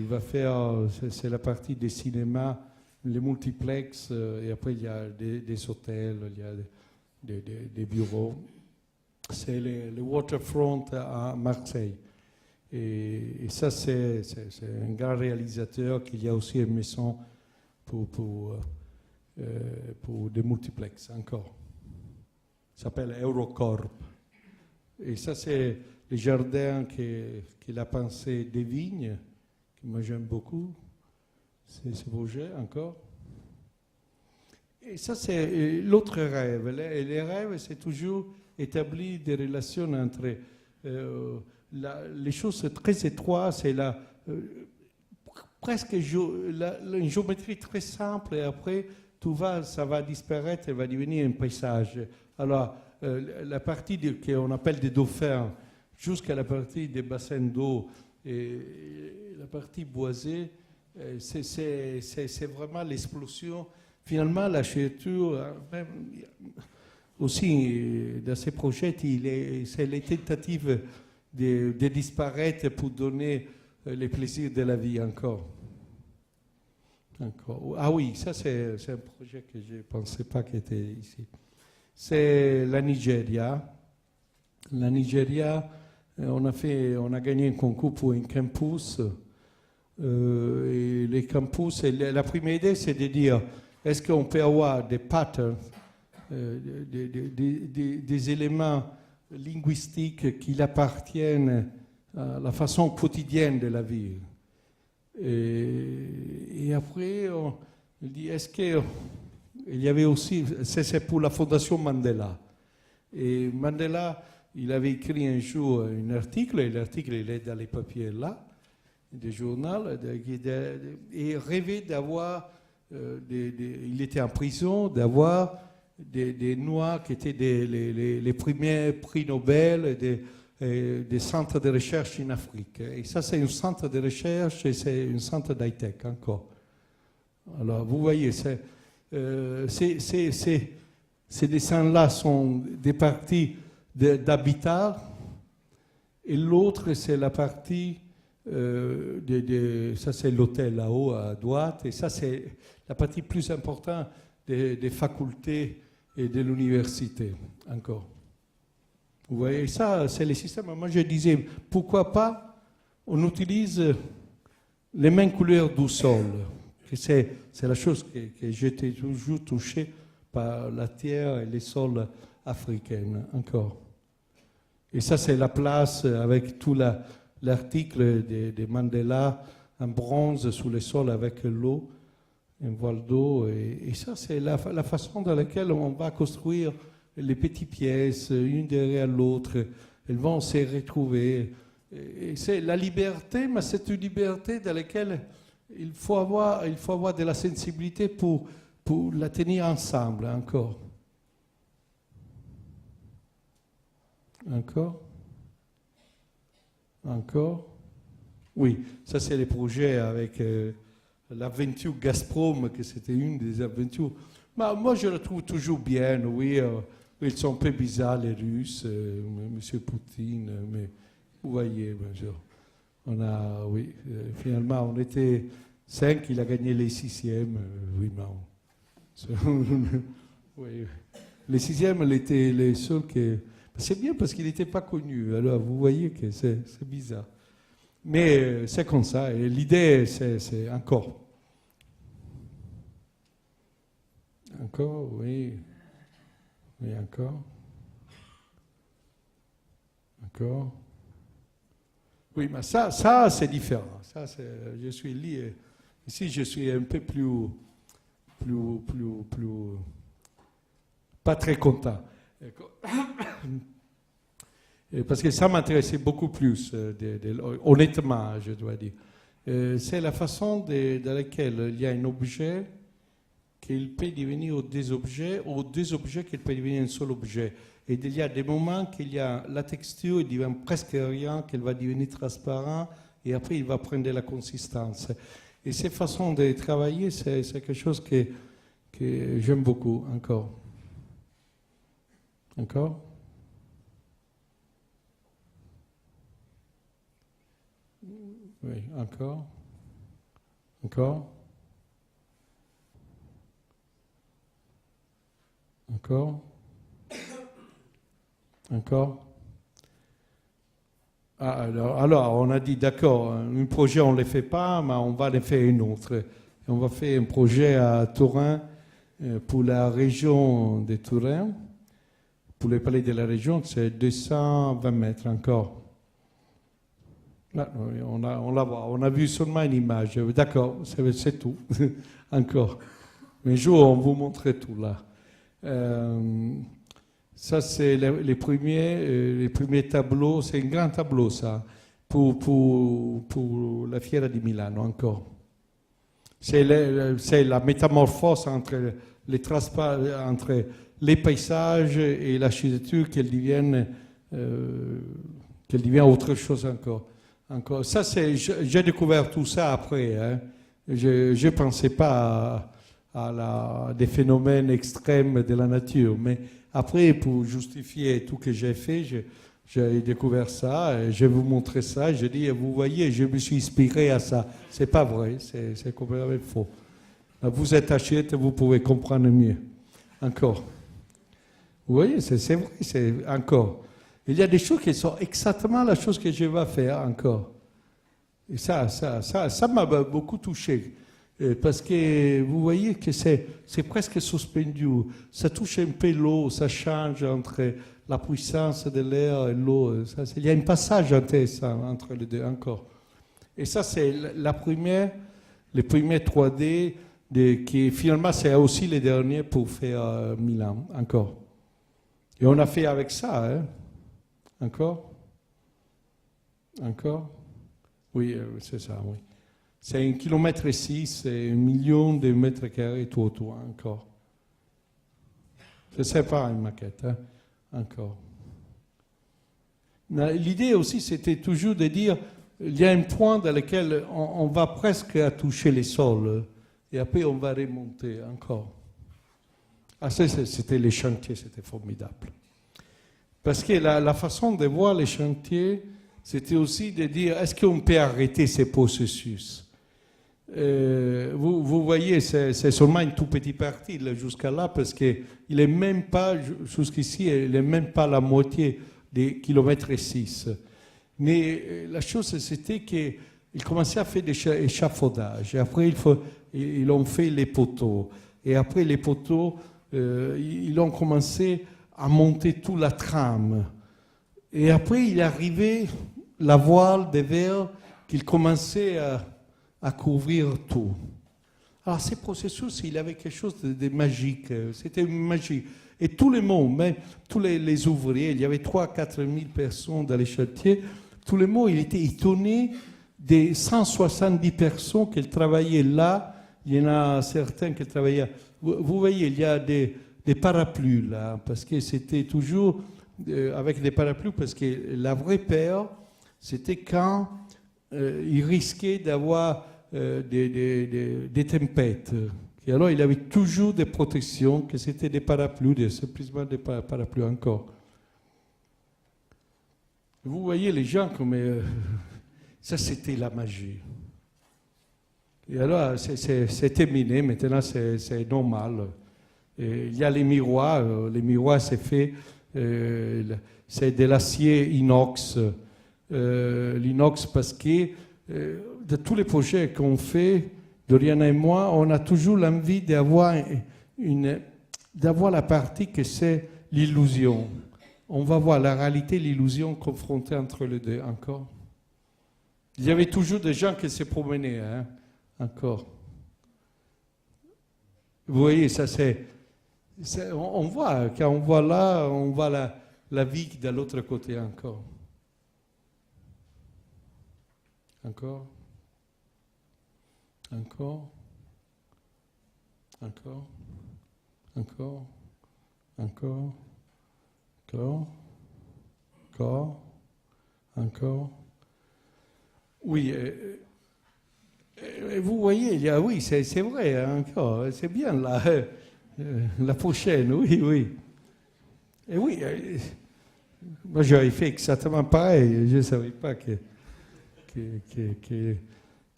va faire, c'est la partie des cinémas, les multiplex, et après il y a des hôtels, il y a des bureaux. C'est le waterfront à Marseille. Et ça, c'est un grand réalisateur qu'il y a aussi une maison pour pour des multiplexes encore. Ça s'appelle Eurocorp. Et ça, c'est les jardins qu'il a pensé des vignes, que moi j'aime beaucoup. C'est ce projet encore. Et ça, c'est l'autre rêve. Les rêves, c'est toujours établir des relations entre les choses très étroites, c'est presque une géométrie très simple, et après, ça va disparaître et va devenir un paysage. Alors, la partie qu'on appelle des dauphins, jusqu'à la partie des bassins d'eau et la partie boisée, c'est vraiment l'explosion. Finalement, l'architecture, même aussi dans ces projets, c'est les tentatives de disparaître pour donner les plaisirs de la vie encore. Ah oui, ça c'est un projet que je ne pensais pas qu'il était ici. C'est la Nigeria. La Nigeria, on a gagné un concours pour un campus. Et les campus, la première idée, c'est de dire, est-ce qu'on peut avoir des patterns, des éléments linguistiques qui appartiennent à la façon quotidienne de la vie. Et après, on dit, est-ce qu'il y avait aussi, c'est pour la Fondation Mandela. Et Mandela, il avait écrit un jour un article, et l'article il est dans les papiers là, des journaux, et rêvait d'avoir, il était en prison, d'avoir des Noirs qui étaient les premiers prix Nobel des centres de recherche en Afrique. Et ça, c'est un centre de recherche et c'est un centre d'high-tech encore. Alors, vous voyez, ces dessins-là sont des parties d'habitat et l'autre, c'est la partie, ça c'est l'hôtel là-haut à droite, et ça c'est la partie plus importante des facultés et de l'université encore. Vous voyez, ça, c'est les systèmes. Moi, je disais, pourquoi pas on utilise les mêmes couleurs du sol. C'est la chose que j'étais toujours touché par la terre et les sols africains, encore. Et ça, c'est la place avec tout l'article de Mandela en bronze sous le sol avec l'eau, un voile d'eau. Et ça, c'est la façon dans laquelle on va construire les petites pièces, une derrière l'autre, elles vont se retrouver. Et c'est la liberté, mais c'est une liberté dans laquelle il faut avoir de la sensibilité pour la tenir ensemble, encore. Encore. Oui, ça c'est les projets avec l'aventure Gazprom, que c'était une des aventures. Mais moi, je la trouve toujours bien, oui. Ils sont un peu bizarres, les Russes, M. Poutine, mais vous voyez, finalement, on était 5, il a gagné les 6e, oui, oui. Les 6e, il était les seuls qui... C'est bien parce qu'il n'était pas connu, alors vous voyez que c'est bizarre. Mais c'est comme ça, et l'idée, c'est encore. Encore, oui. Oui, encore. Oui, mais ça c'est différent. Ça, je suis lié. Ici, je suis un peu plus pas très content. Parce que ça m'intéressait beaucoup plus, honnêtement, je dois dire. C'est la façon dans laquelle il y a un objet qu'il peut devenir des objets, ou des objets qu'il peut devenir un seul objet. Et il y a des moments qu'il y a la texture, il devient presque rien, qu'elle va devenir transparent, et après il va prendre de la consistance. Et cette façon de travailler, c'est quelque chose que j'aime beaucoup, encore. Encore? Oui, encore? Encore? Encore? Encore? Ah, alors, on a dit, d'accord, un projet, on ne le fait pas, mais on va le faire un autre. Et on va faire un projet à Turin, Pour la région de Turin, pour le palais de la région, c'est 220 mètres encore. Là, on la voit, on a vu seulement une image. D'accord, c'est tout, encore. Mais un jour, on vous montrer tout là. Ça, c'est les premiers tableaux. C'est un grand tableau, ça, pour la Fiera di Milano, encore. C'est la métamorphose entre les paysages et l'architecture qu'elle devient autre chose encore. Ça, j'ai découvert tout ça après. Hein. Je ne pensais pas à des phénomènes extrêmes de la nature. Mais après, pour justifier tout ce que j'ai fait, j'ai découvert ça. Et je vais vous montrer ça. Je dis, vous voyez, je me suis inspiré à ça. C'est pas vrai, c'est complètement faux. Vous êtes architecte, vous pouvez comprendre mieux. Encore. Vous voyez, c'est vrai, c'est encore. Il y a des choses qui sont exactement la chose que je vais faire encore. Et ça m'a beaucoup touché. Parce que vous voyez que c'est presque suspendu. Ça touche un peu l'eau, ça change entre la puissance de l'air et l'eau. Il y a un passage intéressant entre les deux encore. Et ça, c'est les premiers 3D qui finalement, c'est aussi les derniers pour faire Milan encore. Et on a fait avec ça, hein. Encore? Oui, c'est ça, oui. C'est 1,6 km, c'est 1 million de mètres carrés tout autour, encore. C'est pas une maquette, hein? Encore. L'idée aussi, c'était toujours de dire, il y a un point dans lequel on va presque à toucher les sols, et après on va remonter encore. Ah, ça, c'était les chantiers, c'était formidable. Parce que la façon de voir les chantiers, c'était aussi de dire, est-ce qu'on peut arrêter ces processus? Vous voyez, c'est seulement une toute petite partie jusqu'à là, parce qu'il n'est même pas, jusqu'ici, il n'est même pas la moitié des kilomètres 6. Mais la chose, c'était qu'ils commençaient à faire des échafaudages. Et après, ils ont fait les poteaux. Et après, les poteaux, ils ont commencé à monter toute la trame. Et après, il est arrivé la voile de verre qu'il commençait à couvrir tout. Alors, ces processus, il avait quelque chose de magique. C'était une magie. Et tout le monde, même tous les ouvriers, il y avait 3 000 à 4 000 personnes dans les chantiers, tout le monde, il était étonné des 170 personnes qui travaillaient là. Il y en a certains qui travaillaient. Vous voyez, il y a des parapluies là, parce que c'était toujours avec des parapluies, parce que la vraie peur, c'était quand il risquait d'avoir des tempêtes. Et alors, il avait toujours des protections, que c'était des parapluies, simplement des parapluies encore. Vous voyez les gens comme... ça, c'était la magie. Et alors, c'est terminé, maintenant c'est normal. Et il y a les miroirs c'est fait, c'est de l'acier inox. L'inox parce que de tous les projets qu'on fait, Doriana et moi, on a toujours l'envie d'avoir la partie que c'est l'illusion. On va voir la réalité, l'illusion confrontée entre les deux encore. Il y avait toujours des gens qui se promenaient, hein, encore. Vous voyez, ça on voit, quand on voit là, on voit la vie de l'autre côté encore. Encore. Encore. Encore. Encore. Encore. Encore. Encore. Encore. Oui. Vous voyez, oui, c'est vrai, encore. C'est bien là. La prochaine, oui. Et oui, moi j'avais fait exactement pareil. Je ne savais pas que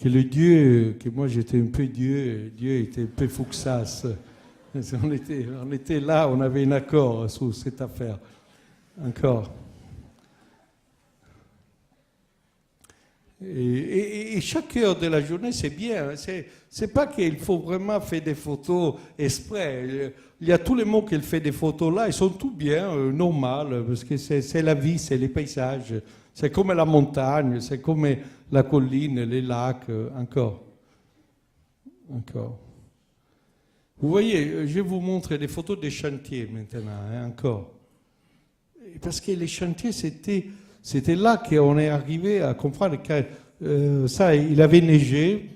le Dieu, que moi j'étais un peu Dieu était un peu Fuxas. On était là, on avait un accord sur cette affaire. Encore. Et chaque heure de la journée, c'est bien. C'est pas qu'il faut vraiment faire des photos exprès. Il y a tous les mots qu'il fait des photos là, ils sont tout bien, normal, parce que c'est la vie, c'est les paysages. C'est comme la montagne, c'est comme la colline, les lacs, encore. Encore. Vous voyez, je vous montre des photos des chantiers maintenant, hein, encore. Parce que les chantiers, c'était là qu'on est arrivé à comprendre que ça, il avait neigé,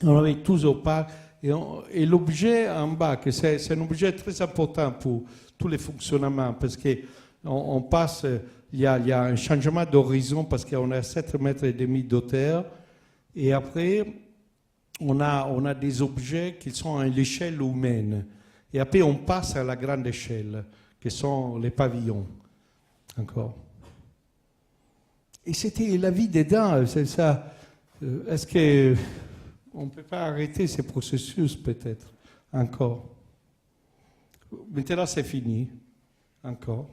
on avait tous au parc, et l'objet en bas, que c'est un objet très important pour tous les fonctionnements, parce qu'on passe, il y a un changement d'horizon, parce qu'on a 7,5 mètres d'auteur, et après, on a des objets qui sont à l'échelle humaine, et après on passe à la grande échelle, qui sont les pavillons, encore. Et c'était la vie dedans, c'est ça. Est-ce qu'on ne peut pas arrêter ces processus, peut-être, encore? Maintenant, c'est fini. Encore.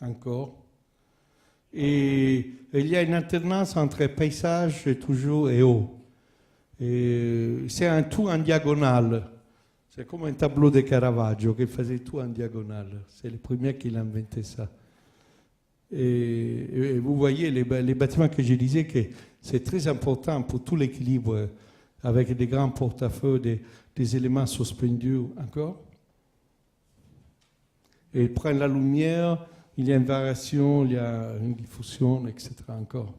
Encore. Et il y a une alternance entre paysage toujours et eau. Et c'est un tout en diagonale. C'est comme un tableau de Caravaggio qui faisait tout en diagonale. C'est le premier qui a inventé ça. Et vous voyez les bâtiments que je disais que c'est très important pour tout l'équilibre avec des grands portefeuilles, des éléments suspendus encore. Et il prend la lumière, il y a une variation, il y a une diffusion, etc. encore.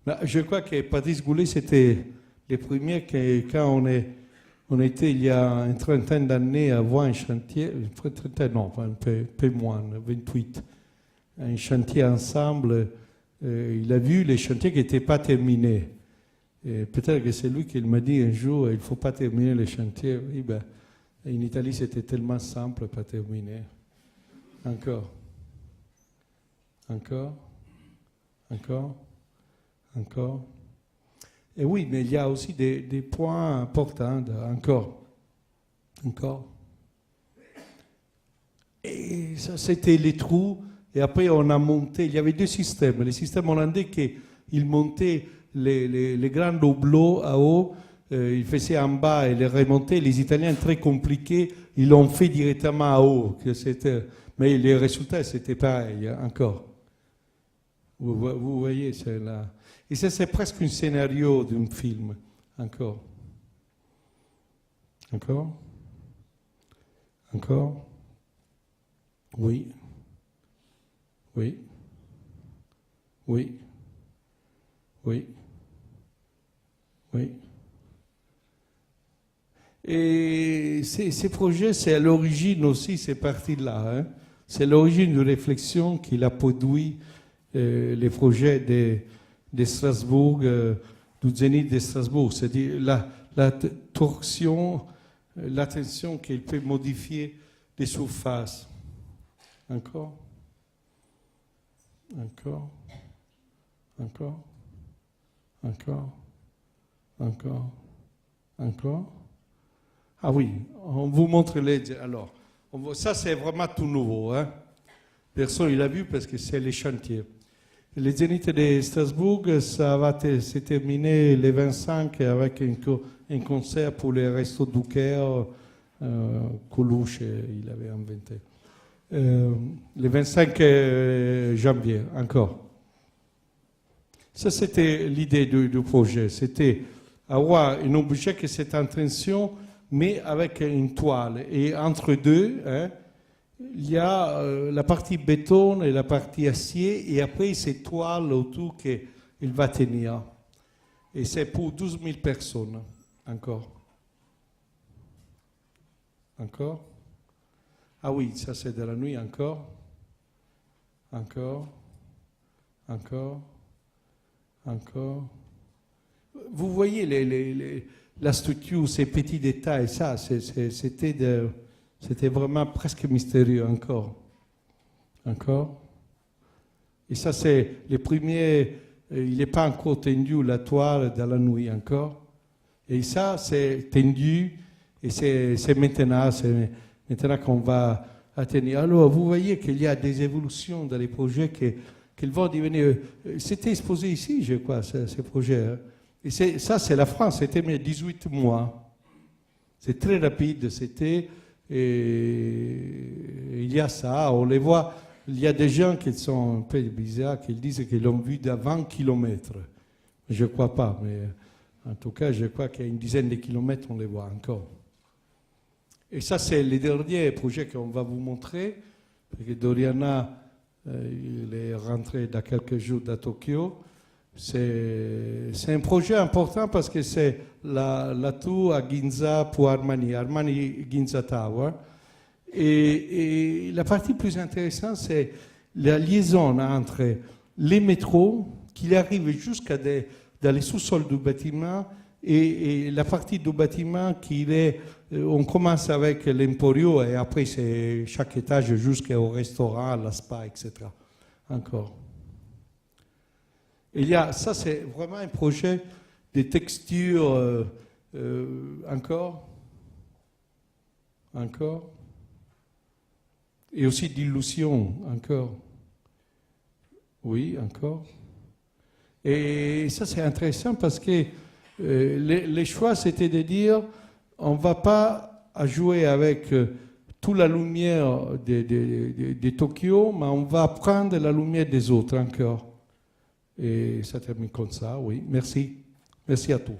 Mais je crois que Patrice Goulet, c'était les premiers quand on était il y a une trentaine d'années à voir un chantier, non, un peu moins, 28, un chantier ensemble. Il a vu les chantiers qui n'étaient pas terminés. Peut-être que c'est lui qui m'a dit un jour, il ne faut pas terminer les chantiers. Oui, ben, en Italie, c'était tellement simple, pas terminer. Encore. Encore. Encore. Encore. Et oui, mais il y a aussi des points importants, encore. Encore. Et ça, c'était les trous. Et après, on a monté. Il y avait deux systèmes. Le système hollandais il montait les grands hublots à eau. Il faisait en bas et les remontait. Les Italiens, très compliqués, ils l'ont fait directement à eau. Mais les résultats, c'était pareil, hein, encore. Vous voyez, c'est là. Et ça, c'est presque un scénario d'un film. Encore. Encore. Encore. Oui. Oui. Oui. Oui. Oui. Et ces projets, c'est à l'origine aussi, c'est parti de là. Hein. C'est l'origine de réflexion qu'il a produit les projets de Strasbourg, du Zénith de Strasbourg. C'est-à-dire la torsion, l'attention qu'il peut modifier des surfaces. Encore. Encore. Encore. Encore. Encore. Encore. Ah oui, on vous montre les... Alors, ça c'est vraiment tout nouveau. Hein. Personne ne l'a vu parce que c'est les chantiers. Les Zénith de Strasbourg, ça va se terminer le 25 avec un concert pour les Restos du Caire, Coluche, il avait inventé. Le 25 janvier, encore. Ça, c'était l'idée du projet. C'était avoir un objet qui est en tension, mais avec une toile. Et entre deux, hein, il y a la partie béton et la partie acier, et après ces toiles autour qu'il va tenir. Et c'est pour 12 000 personnes, encore. Encore. Ah oui, ça c'est de la nuit, encore. Encore. Encore. Encore. Vous voyez la structure, ces petits détails, ça, c'était vraiment presque mystérieux, encore. Encore. Et ça, c'est les premiers, il n'est pas encore tendu, la toile dans la nuit, encore. Et ça, c'est tendu, et c'est maintenant qu'on va à tenir. Alors, vous voyez qu'il y a des évolutions dans les projets qu'ils vont devenir... C'était exposé ici, je crois, ces projets. Hein. Et ça, c'est la France, c'était mes 18 mois. C'est très rapide, c'était... Et il y a ça, on les voit... Il y a des gens qui sont un peu bizarres, qui disent qu'ils l'ont vu d'à 20 km. Je ne crois pas, mais en tout cas, je crois qu'à une dizaine de kilomètres, on les voit encore. Et ça, c'est le dernier projet qu'on va vous montrer, parce que Doriana, il est rentré dans quelques jours à Tokyo. C'est un projet important parce que c'est la tour à Ginza pour Armani Ginza Tower. Et la partie plus intéressante, c'est la liaison entre les métros qui arrivent jusqu'à dans les sous-sols du bâtiment et la partie du bâtiment qui est... On commence avec l'Emporio et après c'est chaque étage jusqu'au restaurant, la spa, etc. Encore. Et ça, c'est vraiment un projet de textures encore. Et aussi d'illusion, encore. Oui, encore. Et ça, c'est intéressant parce que les choix, c'était de dire, on ne va pas jouer avec toute la lumière de Tokyo, mais on va prendre la lumière des autres encore. Et ça termine comme ça, oui. Merci. Merci à tous.